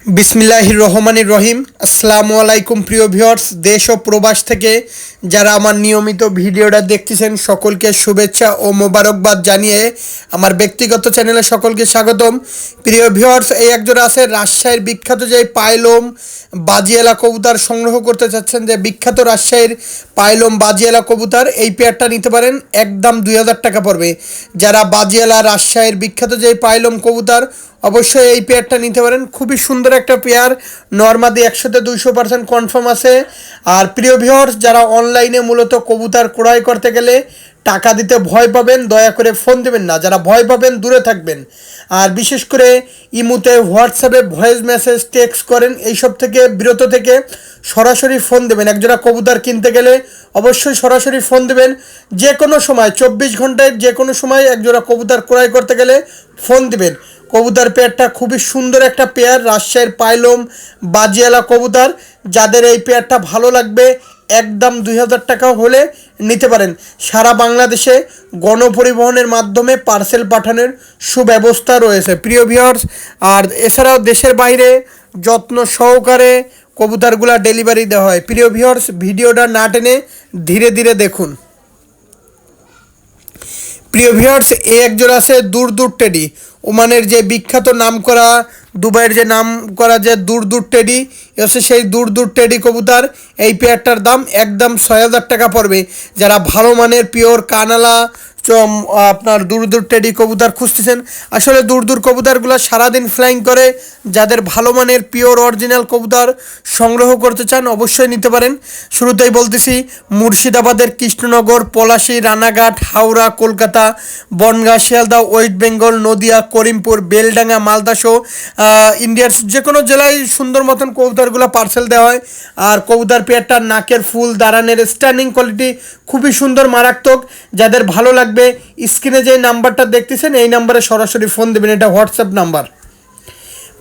বিসমিল্লাহির রহমানির রহিম। আসসালামু আলাইকুম প্রিয় ভিউয়ার্স, দেশ ও প্রবাস থেকে যারা আমার নিয়মিত ভিডিওটা দেখতেছেন সকলকে শুভেচ্ছা ও মোবারকবাদ জানিয়ে আমার ব্যক্তিগত চ্যানেলে সকলকে স্বাগতম। প্রিয় ভিউয়ার্স, এই একজন আছে রাজশাহীর বিখ্যাত যে পাইলম বাজিয়ালা কবুতর সংগ্রহ করতে চাচ্ছেন, যে বিখ্যাত রাজশাহীর পাইলম বাজিয়ালা কবুতর, এই পেয়ারটা নিতে পারেন, একদম 2000 টাকা পড়বে। যারা বাজিয়ালা রাজশাহীর বিখ্যাত যে পাইলম কবুতর, অবশ্যই এই পেয়ারটা নিতে পারেন। খুবই সুন্দর একটা পেয়ার, নর্মাদি 100% কনফার্ম আছে। আর প্রিয় ভিউয়ার্স, যারা অনলাইনে মূলত কবুতর ক্রয় করতে গেলে টাকা দিতে ভয় পাবেন, দয়া করে ফোন দেবেন না। যারা ভয় পাবেন দূরে থাকবেন। আর বিশেষ করে ইমুতে হোয়াটসঅ্যাপে ভয়েস মেসেজ টেক্সট করেন, এইসব থেকে বিরত থেকে সরাসরি ফোন দেবেন। একজোড়া কবুতর কিনতে গেলে অবশ্যই সরাসরি ফোন দেবেন। যে কোনো সময় 24 ঘন্টায় যে কোনো সময় একজোড়া কবুতর ক্রয় করতে গেলে ফোন দিবেন। কবুতর পেয়ারটা খুবই সুন্দর একটা পেয়ার, রাজশাহীর পাইলম বাজিয়ালা কবুতর। যাদের এই পেয়ারটা ভালো লাগবে, একদম 2000 টাকা হলে নিতে পারেন। সারা বাংলাদেশে গণপরিবহনের মাধ্যমে পার্সেল পাঠানোর সুব্যবস্থা রয়েছে প্রিয় ভিউয়ার্স। আর এছাড়াও দেশের বাইরে যত্ন সহকারে কবুতরগুলা ডেলিভারি দেওয়া হয়। প্রিয় ভিউয়ার্স, ভিডিওটা না টেনে ধীরে ধীরে দেখুন। প্রিয় ভিউয়ার্স, এ একজোড়া আছে দূর দূর টেডি, ওমানের যে বিখ্যাত নাম করা, দুবাইয়ের যে নাম করা যে দূর দূর টেডি, হচ্ছে সেই দূর দূর টেডি কবুতর। এই পেয়ারটার দাম একদম 6000 টাকা পড়বে। যারা ভালো মানের পিওর কানালা আপনার দূর দূর টেডি কবুতর খুঁজতেছেন, আসলে দূর দূর কবুতরগুলো সারাদিন ফ্লাইং করে। যাদের ভালো মানের পিওর অরিজিনাল কবুতর সংগ্রহ করতে চান অবশ্যই নিতে পারেন। শুরুতেই বলতেছি, মুর্শিদাবাদের কৃষ্ণনগর, পলাশী, রানাঘাট, হাওড়া, কলকাতা, বনগাঁ, শিয়ালদা, ওয়েস্ট বেঙ্গল, নদিয়া, করিমপুর, বেলডাঙ্গা, মালদা সহ ইন্ডিয়ার যে কোনো জেলায় সুন্দর মতন কবুতরগুলো পার্সেল দেওয়া হয়। আর কবুতর পেয়ারটার নাকের ফুল, দাঁড়ানের স্ট্যান্ডিং কোয়ালিটি খুবই সুন্দর, মারাত্মক। যাদের ভালো লাগবে স্ক্রিনে যে নাম্বারটা দেখতেছেন এই নাম্বারে সরাসরি ফোন দেবেন, এটা হোয়াটসঅ্যাপ নাম্বার।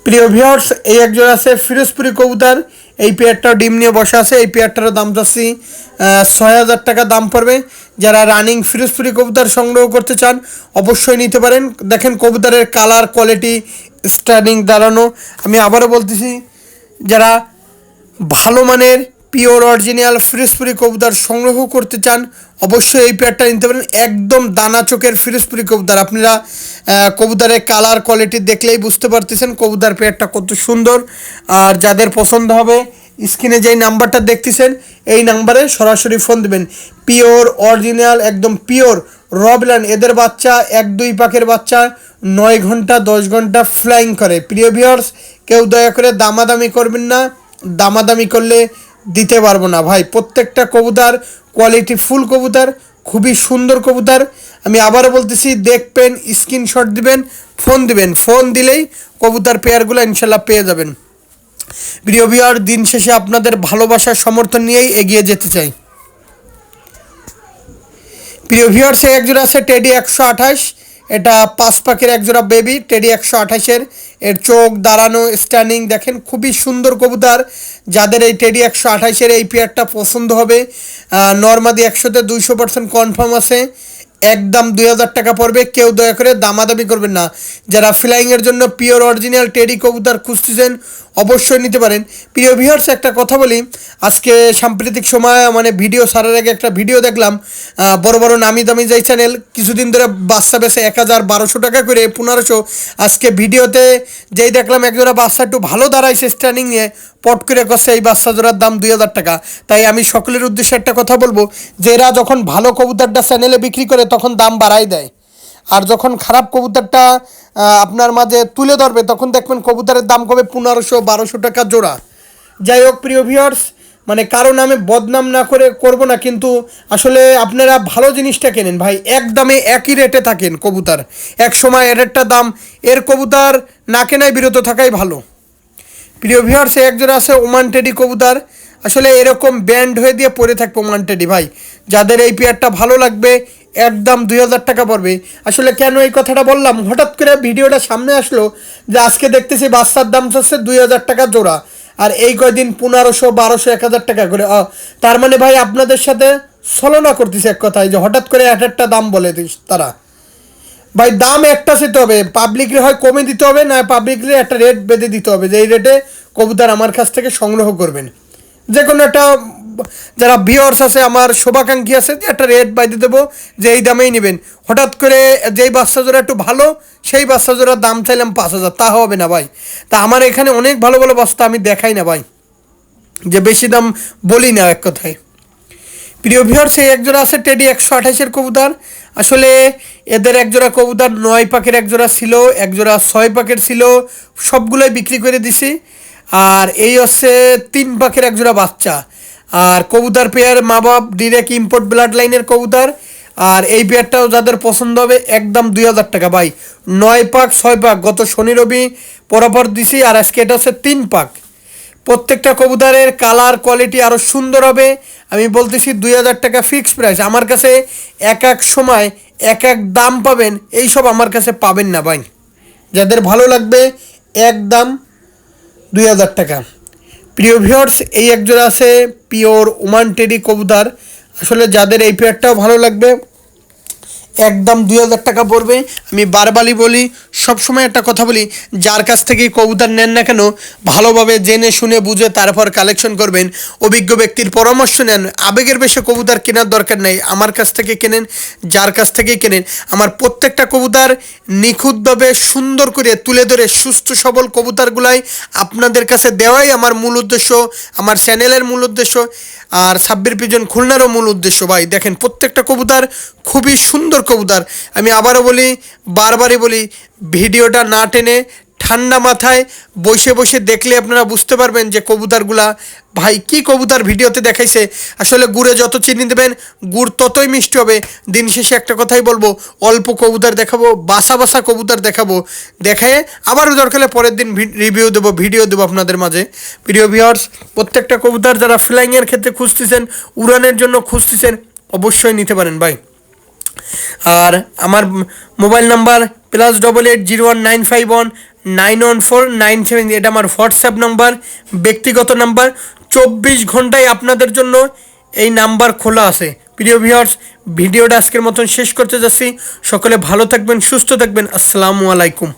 প্রিয় ভিউয়ার্স, এই একজন আছে ফিরোজপুরি কবুতর, এই পেয়ারটাও ডিম নিয়ে বসা আছে। এই পেয়ারটারও দাম যাচ্ছি 6000 টাকা দাম পড়বে। যারা রানিং ফিরোজপুরি কবুতর সংগ্রহ করতে চান অবশ্যই নিতে পারেন। দেখেন কবুতরের কালার, কোয়ালিটি, স্ট্যান্ডিং, দাঁড়ানো। আমি আবারও বলতেছি, যারা ভালো মানের পিওর অরিজিনাল ফিরোজপুরি কবুতর সংগ্রহ করতে চান অবশ্যই এই পেয়ারটা নিতে পারেন। একদম দানা চোখের ফিরোজপুরি কবুতর। আপনারা কবুতরের কালার কোয়ালিটি দেখলেই বুঝতে পারতেছেন কবুতর পেয়ারটা কত সুন্দর। আর যাদের পছন্দ হবে স্ক্রিনে যেই নাম্বারটা দেখতেছেন এই নাম্বারে সরাসরি ফোন দেবেন। পিওর অরিজিনাল একদম পিওর রবিলান, এদের বাচ্চা 1-2 পাখের বাচ্চা 9 ঘন্টা 10 ঘন্টা ফ্লাইং করে। প্রিয় ভিউয়ার্স, কেউ দয়া করে দামাদামি করবেন না, দামাদামি করলে দিতে পারবো না ভাই। প্রত্যেকটা কবুতর কোয়ালিটি ফুল কবুতর, খুবই সুন্দর কবুতর। আমি আবারও বলতেছি, দেখবেন, স্ক্রিনশট দিবেন, ফোন দিবেন। ফোন দিলেই কবুতর পেয়ারগুলো ইনশাল্লাহ পেয়ে যাবেন। প্রিয় ভিউয়ার, দিন শেষে আপনাদের ভালোবাসার সমর্থন নিয়েই এগিয়ে যেতে চাই। প্রিয় ভিউয়ার্স, একজোড়া আছে টেডি 128, এটা 5 পাখির একজোড়া বেবি টেডি 128-এর। এর চোখ, দাঁড়ানো, স্ট্যান্ডিং দেখেন, খুবই সুন্দর কবুতর। যাদের এই টেডি 128-এর এই পেয়ারটা পছন্দ হবে, নর্মাদি 100-200% কনফার্ম আছে, একদম 2000 টাকা পড়বে। কেউ দয়া করে দামাদামি করবেন না। যারা ফ্লাইংয়ের জন্য পিওর অরিজিনাল টেডি কবুতর খুঁজতেছেন অবশ্যই নিতে পারেন। প্রিয় ভিউয়ার্স, একটা কথা বলি, আজকে সাম্প্রতিক সময় মানে ভিডিও ছাড়ার আগে একটা ভিডিও দেখলাম, বড় বড় নামি দামি যেই চ্যানেল কিছুদিন ধরে বাচ্চা বেছে 1000-1200 টাকা করে 1500। আজকে ভিডিওতে যেই দেখলাম একজোড়া বাচ্চা একটু ভালো দাঁড়াইছে স্ট্যান্ডিং নিয়ে, পট করে করছে এই বাচ্চা জোড়ার দাম 2000 টাকা। তাই আমি সকলের উদ্দেশ্যে একটা কথা বলবো, যে এরা যখন ভালো কবুতরটা চ্যানেলে বিক্রি করে তখন দাম বাড়াই দেয়, আর যখন খারাপ কবুতরটা আপনার মাঝে তুলে ধরবে তখন দেখবেন কবুতরের দাম কমে 1500-1200 টাকা জোড়া। যাই হোক প্রিয় ভিউয়ার্স, মানে কারো নামে বদনাম না করে করব না, কিন্তু আসলে আপনারা ভালো জিনিসটা কেনেন ভাই, এক দামে একই রেটে থাকেন কবুতর। এক সময় এর একটা দাম, এর কবুতর না কেনায় বিরত থাকাই ভালো। প্রিয় ভিউয়ার্স, একজোড়া আছে ওমান টেডি কবুতর, আসলে এরকম ব্যান্ড হয়ে দিয়ে পড়ে থাকবে ওমান টেডি ভাই। যাদের এই পেয়ারটা ভালো লাগবে একদম 2000 টাকা পড়বে। আসলে কেন এই কথাটা বললাম, হঠাৎ করে ভিডিওটা সামনে আসলো যে আজকে দেখতেছি বাচ্চার দাম হচ্ছে 2000 টাকা জোড়া, আর এই কয়দিন 1500-1200-1000 টাকা করে। তার মানে ভাই আপনাদের সাথে ছলনা করতেছে এক কথায়, যে হঠাৎ করে একটা দাম বলে তারা। ভাই দাম একটা সেতে হবে, পাবলিকলি হয় কমে দিতে হবে, না পাবলিকলি একটা রেট বেঁধে দিতে হবে যে এই রেটে কবুতর আমার কাছ থেকে সংগ্রহ করবেন। যে কোনো একটা, যারা ভিউয়ার্স আছে আমার শুভাকাঙ্ক্ষী আছে, যে একটা রেট বেঁধে দেবো যে এই দামেই নেবেন। হঠাৎ করে যেই বাচ্চা জোড়া একটু ভালো সেই বাচ্চা জোড়ার দাম চাইলাম 5,000, তা হবে না ভাই। তা আমার এখানে অনেক ভালো ভালো বাচ্চা আমি দেখাই না ভাই, যে বেশি দাম বলি না এক কথায়। প্রিয় ভিউয়ার্স, এই একজোড়া আছে টেডি 128-এর কবুতর। আসলে এদের একজোড়া কবুতর 9 পাকের একজোড়া ছিল, একজোড়া 6 পাকের ছিল, সবগুলোই বিক্রি করে দিছি। আর এই হচ্ছে 3 পাকের একজোড়া বাচ্চা। আর কবুতর পেয়ার মা বাপ ডিরেক্ট ইম্পোর্ট ব্লাড লাইনের কবুতর। আর এই পেয়ারটাও যাদের পছন্দ হবে একদম 2,000 টাকা ভাই। 9 পাক 6 পাক গত শনি রবি পরপর দিছি, আর আজকে এটা হচ্ছে 3 পাক। প্রত্যেকটা কবুতরের কালার কোয়ালিটি আরও সুন্দর হবে। আমি বলতেছি 2,000 টাকা ফিক্সড প্রাইস। আমার কাছে এক এক সময় এক এক দাম পাবেন, এইসব আমার কাছে পাবেন না ভাই। যাদের ভালো লাগবে একদম 2,000 টাকা। প্রিয় ভিউয়ার্স, এই একজোড়া আছে পিওর ওমান টেডি কবুতর। আসলে যাদের এই পেয়ারটাও ভালো লাগবে একদম 2,000 টাকা পড়বে। আমি বারবারই বলি, সবসময় একটা কথা বলি, যার কাছ থেকেই কবুতর নেন না কেন ভালোভাবে জেনে শুনে বুঝে তারপর কালেকশন করবেন। অভিজ্ঞ ব্যক্তির পরামর্শ নেন। আবেগের বেশি কবুতর কেনার দরকার নেই, আমার কাছ থেকে কেনেন, যার কাছ থেকেই কেনেন। আমার প্রত্যেকটা কবুতর নিখুঁতভাবে সুন্দর করে তুলে ধরে সুস্থ সবল কবুতরগুলাই আপনাদের কাছে দেওয়াই আমার মূল উদ্দেশ্য, আমার চ্যানেলের মূল উদ্দেশ্য, আর সাব্বির পিজন খুলনারও মূল উদ্দেশ্য। ভাই দেখেন প্রত্যেকটা কবুতর খুবই সুন্দর কবুতর। আমি আবারও বলি, বারবারই বলি, ভিডিওটা না টেনে ঠান্ডা মাথায় বসে বসে দেখলে আপনারা বুঝতে পারবেন যে কবুতরগুলা ভাই কি কবুতর ভিডিওতে দেখাইছে। আসলে গুড়ে যত চিনি দেবেন গুড় ততই মিষ্টি হবে। দিন শেষে একটা কথাই বলবো, অল্প কবুতর দেখাবো, বাসা বাসা কবুতর দেখাবো, দেখায় আবারও দরকার হলে পরের দিন রিভিউ দেবো, ভিডিও দেবো আপনাদের মাঝে। প্রিয় ভিউয়ার্স, প্রত্যেকটা কবুতর যারা ফ্লাইংয়ের ক্ষেত্রে খুঁজতেছেন, উড়ানের জন্য খুঁজতেছেন, অবশ্যই নিতে পারেন ভাই। আর আমার মোবাইল নাম্বার +80195191497, এটা আমার হোয়াটসঅ্যাপ নাম্বার, ব্যক্তিগত নাম্বার। 24 ঘন্টায় আপনাদের জন্য এই নাম্বার খোলা আছে। প্রিয় ভিউয়ার্স, ভিডিওটা আজকের মতন শেষ করতে যাচ্ছি। সকলে ভালো থাকবেন, সুস্থ থাকবেন। আসসালামু আলাইকুম।